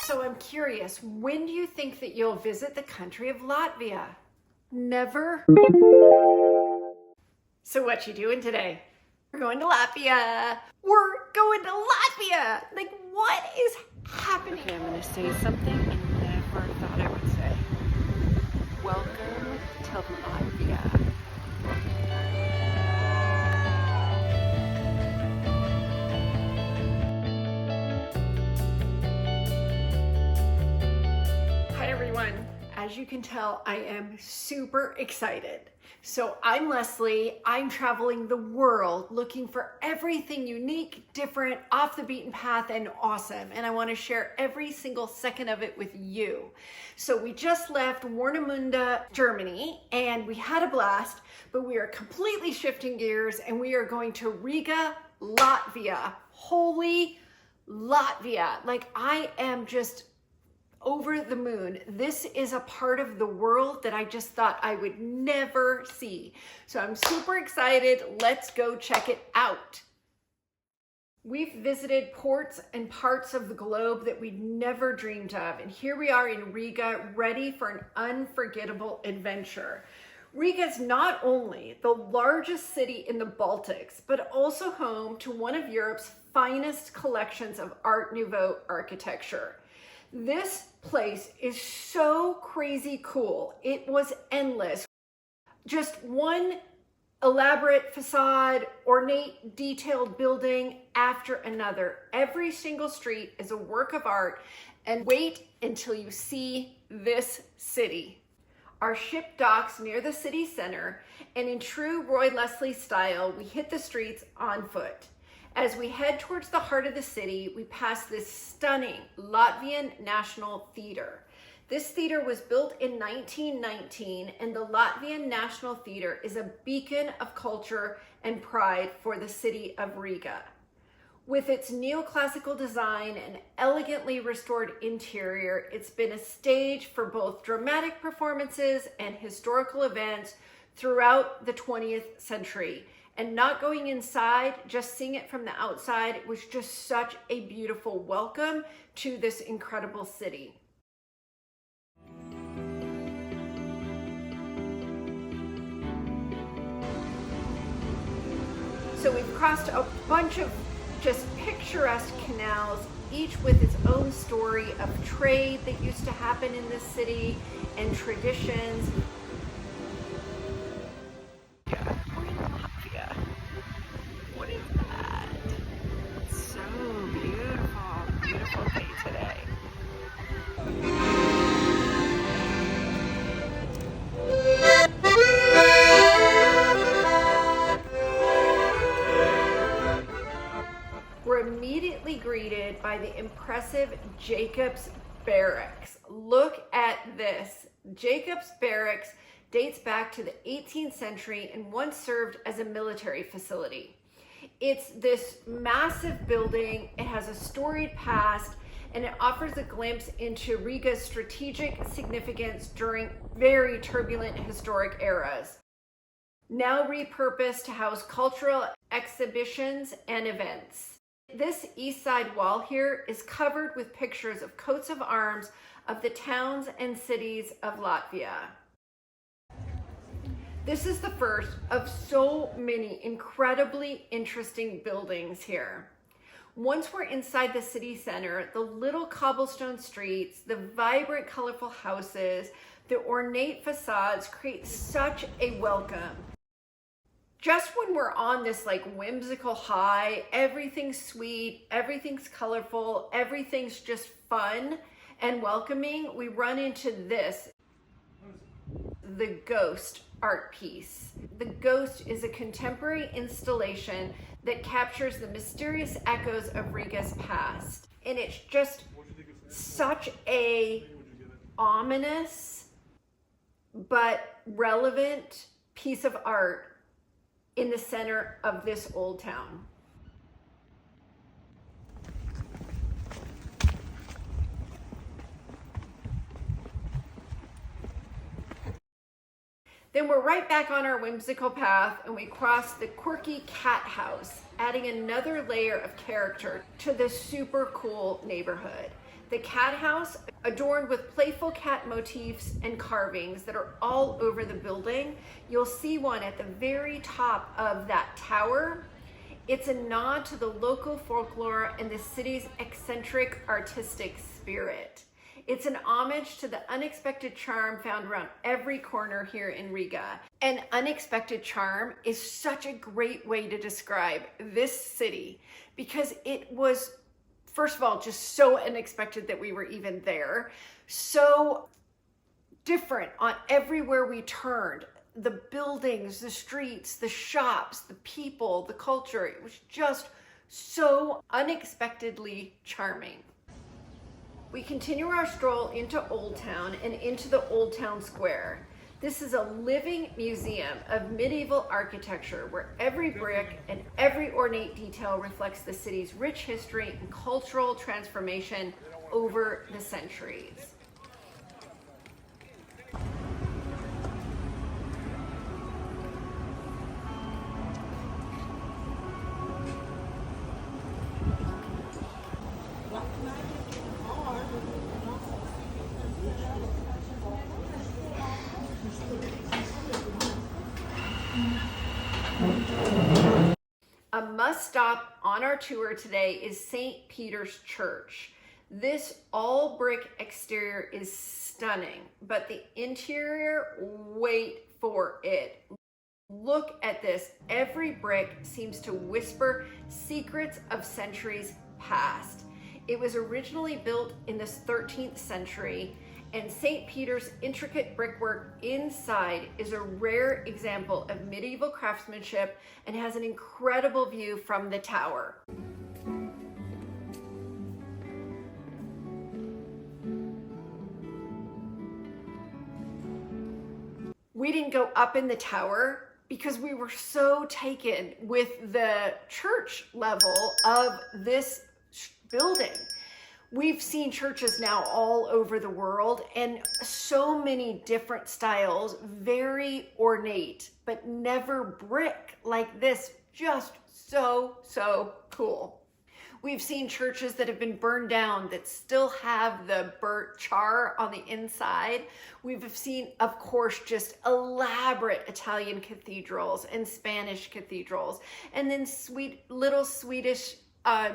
So I'm curious, when do you think that you'll visit the country of Latvia? Never? So what you doing today? We're going to Latvia. We're going to Latvia. Like, what is happening? Okay, I'm gonna say something I never thought I would say. Welcome to Latvia. Hi everyone. As you can tell, I am super excited. So I'm Leslie. I'm traveling the world looking for everything unique, different, off the beaten path, and awesome. And I want to share every single second of it with you. So we just left Warnemünde, Germany, and we had a blast, but we are completely shifting gears and we are going to Riga, Latvia. Holy Latvia. Like, I am just over the moon. This is a part of the world that I just thought I would never see. So I'm super excited. Let's go check it out. We've visited ports and parts of the globe that we'd never dreamed of. And here we are in Riga, ready for an unforgettable adventure. Riga is not only the largest city in the Baltics, but also home to one of Europe's finest collections of Art Nouveau architecture. This place is so crazy cool. It was endless. Just one elaborate facade, ornate, detailed building after another. Every single street is a work of art, and wait until you see this city. Our ship docks near the city center, and in true Roy Leslie style, we hit the streets on foot. As we head towards the heart of the city, we pass this stunning Latvian National Theatre. This theater was built in 1919, and the Latvian National Theatre is a beacon of culture and pride for the city of Riga. With its neoclassical design and elegantly restored interior, it's been a stage for both dramatic performances and historical events throughout the 20th century. And not going inside, just seeing it from the outside, it was just such a beautiful welcome to this incredible city. So we've crossed a bunch of just picturesque canals, each with its own story of trade that used to happen in this city and traditions. What is that? It's so beautiful. Beautiful day today. We're immediately greeted by the impressive Jacobs Barracks. Look at this. Jacobs Barracks dates back to the 18th century and once served as a military facility. It's this massive building, it has a storied past, and it offers a glimpse into Riga's strategic significance during very turbulent historic eras. Now repurposed to house cultural exhibitions and events. This east side wall here is covered with pictures of coats of arms of the towns and cities of Latvia. This is the first of so many incredibly interesting buildings here. Once we're inside the city center, the little cobblestone streets, the vibrant, colorful houses, the ornate facades create such a welcome. Just when we're on this like whimsical high, everything's sweet, everything's colorful, everything's just fun and welcoming, we run into this, the Ghost art piece. The Ghost is a contemporary installation that captures the mysterious echoes of Riga's past. And it's just such a ominous but relevant piece of art in the center of this old town. Then we're right back on our whimsical path and we cross the quirky cat house, adding another layer of character to this super cool neighborhood. The cat house, adorned with playful cat motifs and carvings that are all over the building. You'll see one at the very top of that tower. It's a nod to the local folklore and the city's eccentric artistic spirit. It's an homage to the unexpected charm found around every corner here in Riga. And unexpected charm is such a great way to describe this city because it was, first of all, just so unexpected that we were even there. So different on everywhere we turned. The buildings, the streets, the shops, the people, the culture. It was just so unexpectedly charming. We continue our stroll into Old Town and into the Old Town Square. This is a living museum of medieval architecture where every brick and every ornate detail reflects the city's rich history and cultural transformation over the centuries. A must stop on our tour today is St. Peter's Church. This all brick exterior is stunning, but the interior, wait for it. Look at this. Every brick seems to whisper secrets of centuries past. It was originally built in the 13th century, and St. Peter's intricate brickwork inside is a rare example of medieval craftsmanship and has an incredible view from the tower. We didn't go up in the tower because we were so taken with the church level of this building. We've seen churches now all over the world and so many different styles, very ornate, but never brick like this. Just so cool. We've seen churches that have been burned down that still have the burnt char on the inside. We've seen, of course, just elaborate Italian cathedrals and Spanish cathedrals, and then sweet little Swedish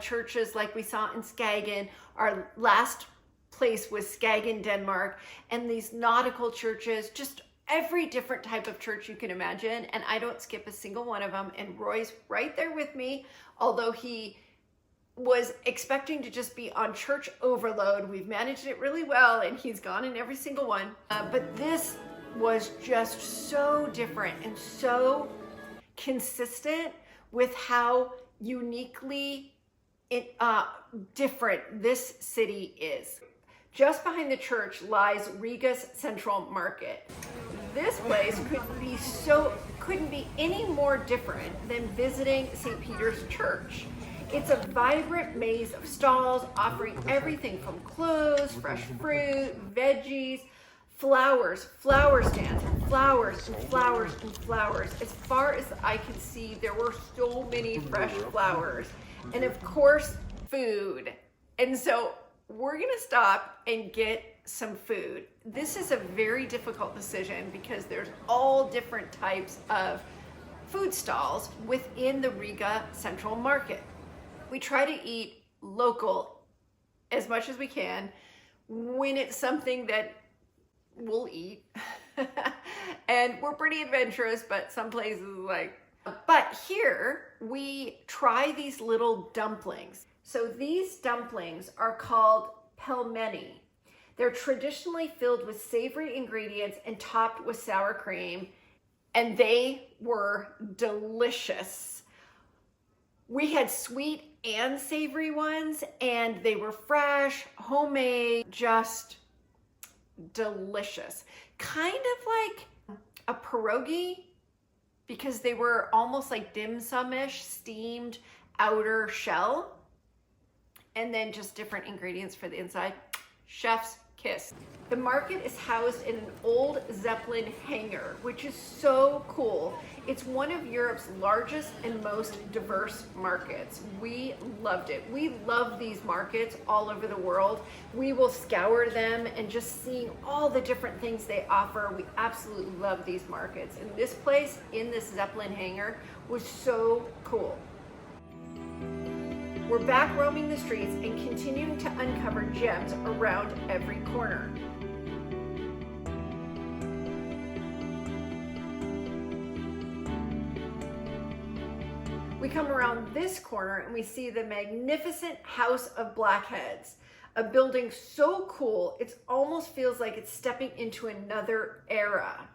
churches like we saw in Skagen. Our last place was Skagen, Denmark, and these nautical churches, just every different type of church you can imagine, and I don't skip a single one of them, and Roy's right there with me, although he was expecting to just be on church overload. We've managed it really well, and he's gone in every single one, but this was just so different and so consistent with how uniquely different this city is. Just behind the church lies Riga's Central Market. This place couldn't be any more different than visiting St. Peter's Church. It's a vibrant maze of stalls offering everything from clothes, fresh fruit, veggies, flowers, flower stands, flowers and flowers and flowers. As far as I could see, there were so many fresh flowers. And of course, food. And so we're gonna stop and get some food. This is a very difficult decision because there's all different types of food stalls within the Riga Central Market. We try to eat local as much as we can when it's something that we'll eat. And we're pretty adventurous, but some places but here we try these little dumplings. So these dumplings are called Pelmeni. They're traditionally filled with savory ingredients and topped with sour cream, and they were delicious. We had sweet and savory ones, and they were fresh, homemade, just delicious. Kind of like a pierogi, because they were almost like dim sum-ish, steamed outer shell, and then just different ingredients for the inside. Chef's kiss. The market is housed in an old Zeppelin hangar, which is so cool. It's one of Europe's largest and most diverse markets. We loved it. We love these markets all over the world. We will scour them, and just seeing all the different things they offer, we absolutely love these markets. And this place in this Zeppelin hangar was so cool. We're back roaming the streets and continuing to uncover gems around every corner. We come around this corner and we see the magnificent House of Blackheads, a building so cool it almost feels like it's stepping into another era.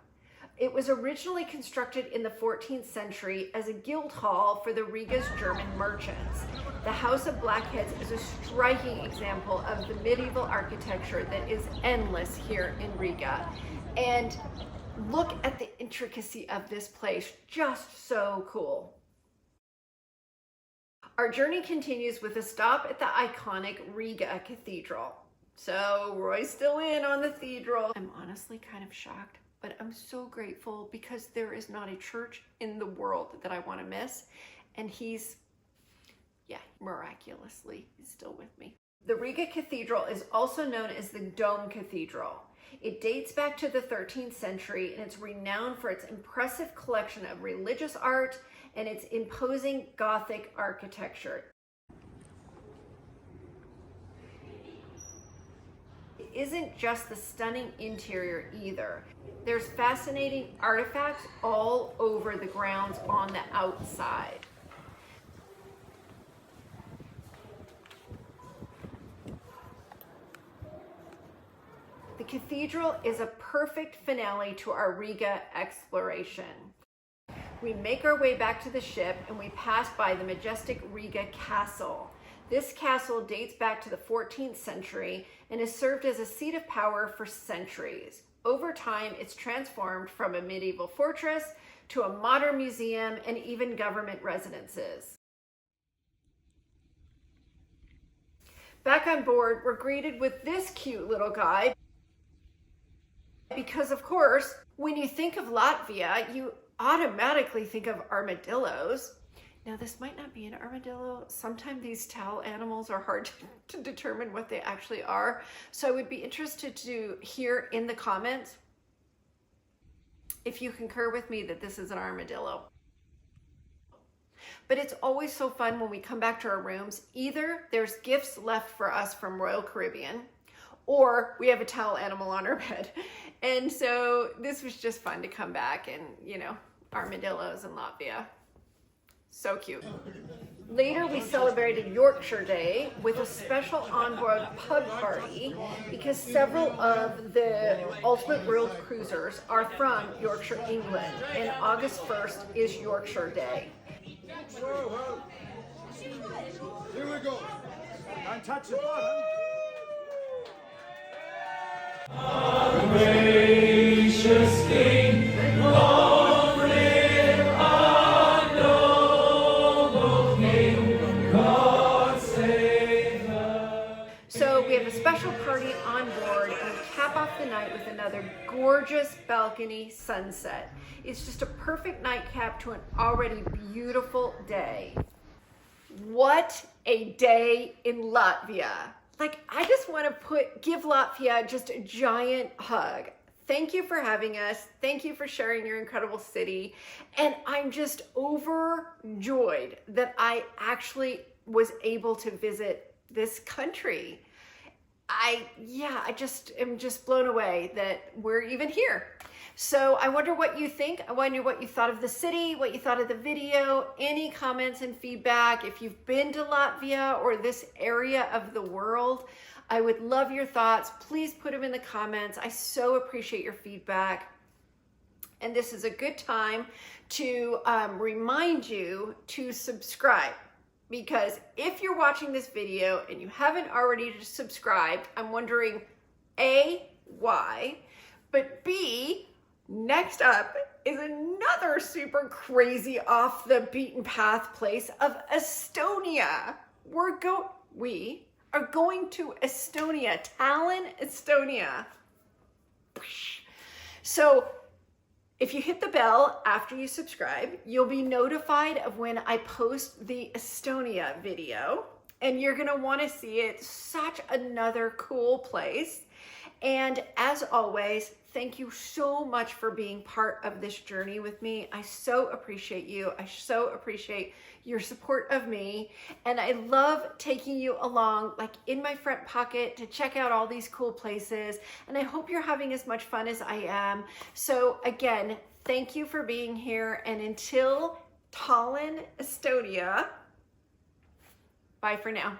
It was originally constructed in the 14th century as a guild hall for the Riga's German merchants. The House of Blackheads is a striking example of the medieval architecture that is endless here in Riga. And look at the intricacy of this place, just so cool. Our journey continues with a stop at the iconic Riga Cathedral. So Roy's still in on the cathedral. I'm honestly kind of shocked, but I'm so grateful because there is not a church in the world that I want to miss. And he's, miraculously, he's still with me. The Riga Cathedral is also known as the Dome Cathedral. It dates back to the 13th century, and it's renowned for its impressive collection of religious art and its imposing Gothic architecture. It isn't just the stunning interior either. There's fascinating artifacts all over the grounds on the outside. The cathedral is a perfect finale to our Riga exploration. We make our way back to the ship and we pass by the majestic Riga Castle. This castle dates back to the 14th century and has served as a seat of power for centuries. Over time, it's transformed from a medieval fortress to a modern museum and even government residences. Back on board, we're greeted with this cute little guy. Because of course, when you think of Latvia, you automatically think of armadillos. Now this might not be an armadillo. Sometimes these towel animals are hard to determine what they actually are. So I would be interested to hear in the comments if you concur with me that this is an armadillo. But it's always so fun when we come back to our rooms. Either there's gifts left for us from Royal Caribbean, or we have a towel animal on our bed. And so this was just fun to come back and, armadillos in Latvia. So cute. Later, we celebrated Yorkshire Day with a special onboard pub party because several of the Ultimate World Cruisers are from Yorkshire, England, and August 1st is Yorkshire Day. Whoa. Here we go. Don't touch the bottom. Our gracious King, long live our noble King, God save us. So we have a special party on board and we cap off the night with another gorgeous balcony sunset. It's just a perfect nightcap to an already beautiful day. What a day in Latvia. I just want to give Latvia just a giant hug. Thank you for having us. Thank you for sharing your incredible city. And I'm just overjoyed that I actually was able to visit this country. I am just blown away that we're even here. So I wonder what you think. I wonder what you thought of the city, what you thought of the video, any comments and feedback. If you've been to Latvia or this area of the world, I would love your thoughts. Please put them in the comments. I so appreciate your feedback. And this is a good time to remind you to subscribe. Because if you're watching this video and you haven't already subscribed, I'm wondering, A, why? But B, next up is another super crazy off the beaten path place of Estonia. are going to Estonia, Tallinn, Estonia. So if you hit the bell after you subscribe, you'll be notified of when I post the Estonia video, and you're gonna wanna see it. Such another cool place. And as always, thank you so much for being part of this journey with me. I so appreciate you. I so appreciate your support of me. And I love taking you along, like in my front pocket, to check out all these cool places. And I hope you're having as much fun as I am. So again, thank you for being here. And until Tallinn, Estonia, bye for now.